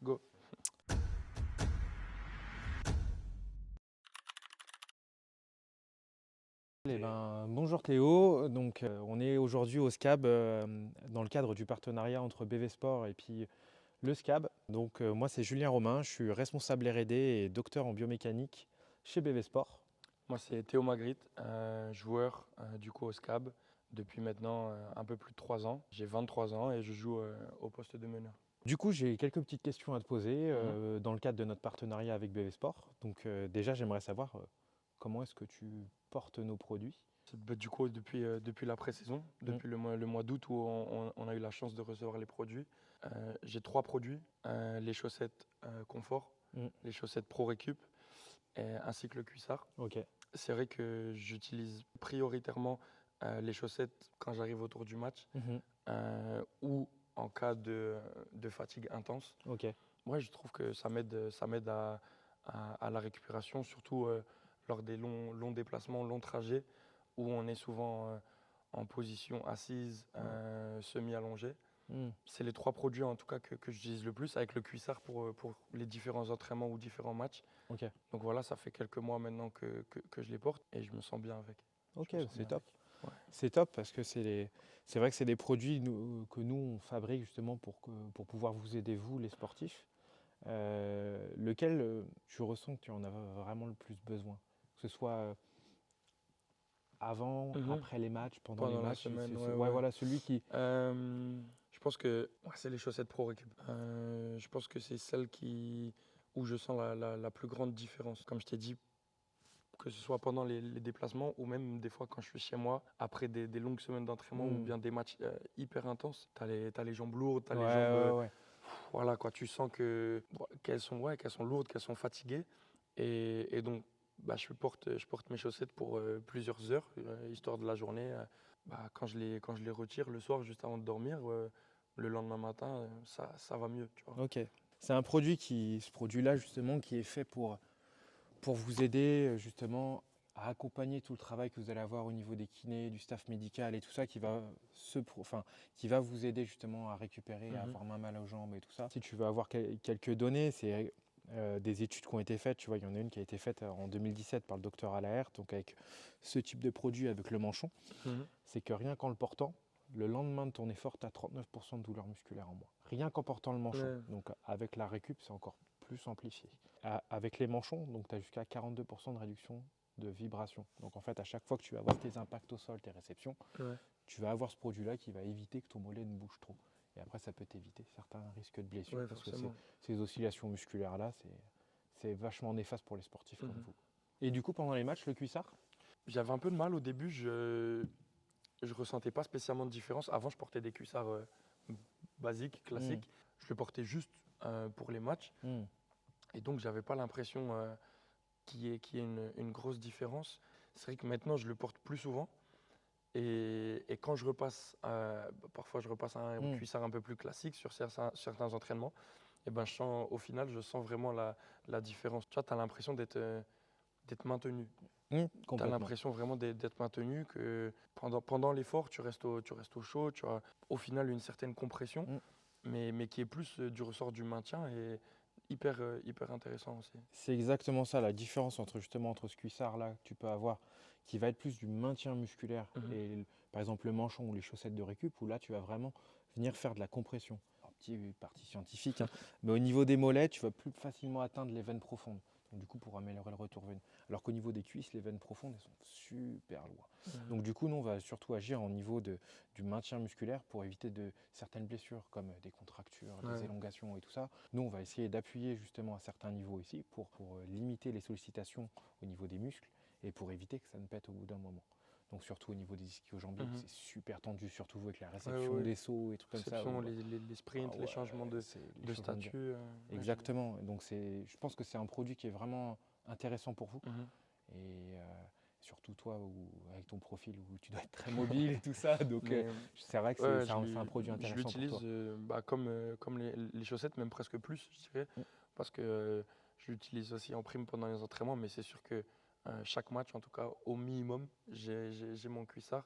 Go. Bonjour Théo, on est aujourd'hui au SCAB dans le cadre du partenariat entre BV Sport et puis le SCAB. Moi c'est Julien Romain, je suis responsable R&D et docteur en biomécanique chez BV Sport. Moi, c'est Théo Magritte, joueur du coup au SCAB depuis maintenant un peu plus de 3 ans. J'ai 23 ans et je joue au poste de meneur. Du coup j'ai quelques petites questions à te poser Mhm. dans le cadre de notre partenariat avec BV Sport. Déjà j'aimerais savoir comment est-ce que tu portes nos produits. Du coup, depuis la pré-saison, Mm. depuis le mois d'août où on a eu la chance de recevoir les produits, j'ai 3 produits, les chaussettes confort, Mm. les chaussettes Pro Récup ainsi que le cuissard. Ok, C'est vrai que j'utilise prioritairement les chaussettes quand j'arrive autour du match Mhm. ou en cas de fatigue intense. Ok. Moi, je trouve que ça m'aide à la récupération, surtout lors des longs déplacements, longs trajets, où on est souvent en position assise, semi-allongée. Mm. C'est les 3 produits en tout cas que j'utilise le plus, avec le cuissard pour les différents entraînements ou différents matchs. Ok, Donc voilà, ça fait quelques mois maintenant que je les porte et je me sens bien avec. Je ok, me sens c'est bien top. avec. Ouais. C'est top parce que c'est vrai que c'est des produits que nous on fabrique justement pour pouvoir vous aider vous les sportifs. Lequel tu ressens que tu en as vraiment le plus besoin? Que ce soit avant, Mhm. après les matchs, pendant les Pendant la matchs, semaine, ouais, ouais ouais. voilà celui qui. Je pense que ouais, c'est les chaussettes Pro Récup. Je pense que c'est celle où je sens la plus grande différence. Comme je t'ai dit, que ce soit pendant les déplacements ou même des fois quand je suis chez moi, après des longues semaines d'entraînement ou Hmm. bien des matchs hyper intenses, t'as les jambes lourdes, t'as Ouais, les jambes. ouais, ouais. Voilà quoi, tu sens qu'elles sont lourdes, qu'elles sont fatiguées. Et donc, bah, je porte mes chaussettes pour plusieurs heures, histoire de la journée. Bah, quand je les retire le soir, juste avant de dormir, le lendemain matin, ça va mieux, tu vois. Ok. C'est un ce produit-là justement, qui est fait pour vous aider justement à accompagner tout le travail que vous allez avoir au niveau des kinés, du staff médical et tout ça qui va vous aider justement à récupérer, à Mhm. avoir moins mal aux jambes et tout ça. Si tu veux avoir quelques données, c'est des études qui ont été faites. Tu vois, il y en a une qui a été faite en 2017 par le docteur Allaert, donc avec ce type de produit avec le manchon. Mhm. C'est que rien qu'en le portant, le lendemain de ton effort, tu as 39% de douleur musculaire en moins. Rien qu'en portant le manchon. Ouais. Donc avec la récup, c'est encore plus amplifié. Avec les manchons, donc tu as jusqu'à 42% de réduction de vibration. Donc en fait, à chaque fois que tu vas avoir tes impacts au sol, tes réceptions, Ouais. tu vas avoir ce produit-là qui va éviter que ton mollet ne bouge trop. Et après, ça peut t'éviter certains risques de blessures Ouais, parce que forcément. ces oscillations musculaires-là, c'est vachement néfaste pour les sportifs comme Mhm. vous. Et du coup, pendant les matchs, le cuissard. J'avais un peu de mal au début, je ressentais pas spécialement de différence. Avant, je portais des cuissards basiques, Hmm, classiques. Je le portais juste pour les matchs. hmm, Et donc, j'avais pas l'impression qu'il y ait une grosse différence. C'est vrai que maintenant, je le porte plus souvent. Et quand je repasse, parfois je repasse à un hmm, cuissard un peu plus classique sur certains entraînements, et ben au final, je sens vraiment la différence. Tu vois, tu as l'impression d'être maintenu. Tu as complètement. l'impression vraiment d'être maintenu, que pendant l'effort, tu restes au chaud, tu as au final une certaine compression, Hmm. mais qui est plus du ressort du maintien et hyper intéressant aussi. C'est exactement ça, la différence entre ce cuissard-là que tu peux avoir, qui va être plus du maintien musculaire, Mhm. et par exemple le manchon ou les chaussettes de récup, où là tu vas vraiment venir faire de la compression. Alors, petite partie scientifique, hein, mais au niveau des mollets, tu vas plus facilement atteindre les veines profondes. Donc du coup, pour améliorer le retour veineux. Alors qu'au niveau des cuisses, les veines profondes, elles sont super loin. Mhm. Donc du coup, nous, on va surtout agir au niveau du maintien musculaire pour éviter certaines blessures, comme des contractures, des Ouais. élongations et tout ça. Nous, on va essayer d'appuyer justement à certains niveaux ici pour limiter les sollicitations au niveau des muscles et pour éviter que ça ne pète au bout d'un moment. Donc surtout au niveau des ischio-jambiers où Mhm. c'est super tendu, surtout avec la Ouais, ouais, réception ouais. des sauts et trucs comme ça. Réception, Où, les ah sprints, les ouais, changements c'est les de choses vont bien. statut. Ouais, Exactement. Donc je pense que c'est un produit qui est vraiment intéressant pour vous. Mhm. Et surtout toi, avec ton profil où tu dois être très mobile et tout ça. Donc Mais c'est vrai que ouais, c'est un produit je intéressant pour l'utilise toi. comme les chaussettes, même presque plus, je dirais. Mm. Parce que je l'utilise aussi en prime pendant les entraînements. Mais c'est sûr que chaque match, en tout cas, au minimum, j'ai mon cuissard.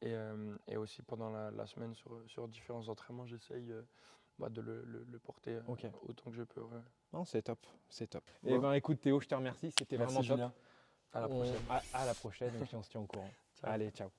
Et aussi pendant la semaine sur différents entraînements, j'essaye de le porter Ok. autant que je peux. Ouais. Non, c'est top, c'est top. Bon. Eh ben, écoute Théo, je te remercie, c'était Merci vraiment top. Julien. À la prochaine. À la prochaine, et puis on se tient au courant. Ciao. Allez, ciao.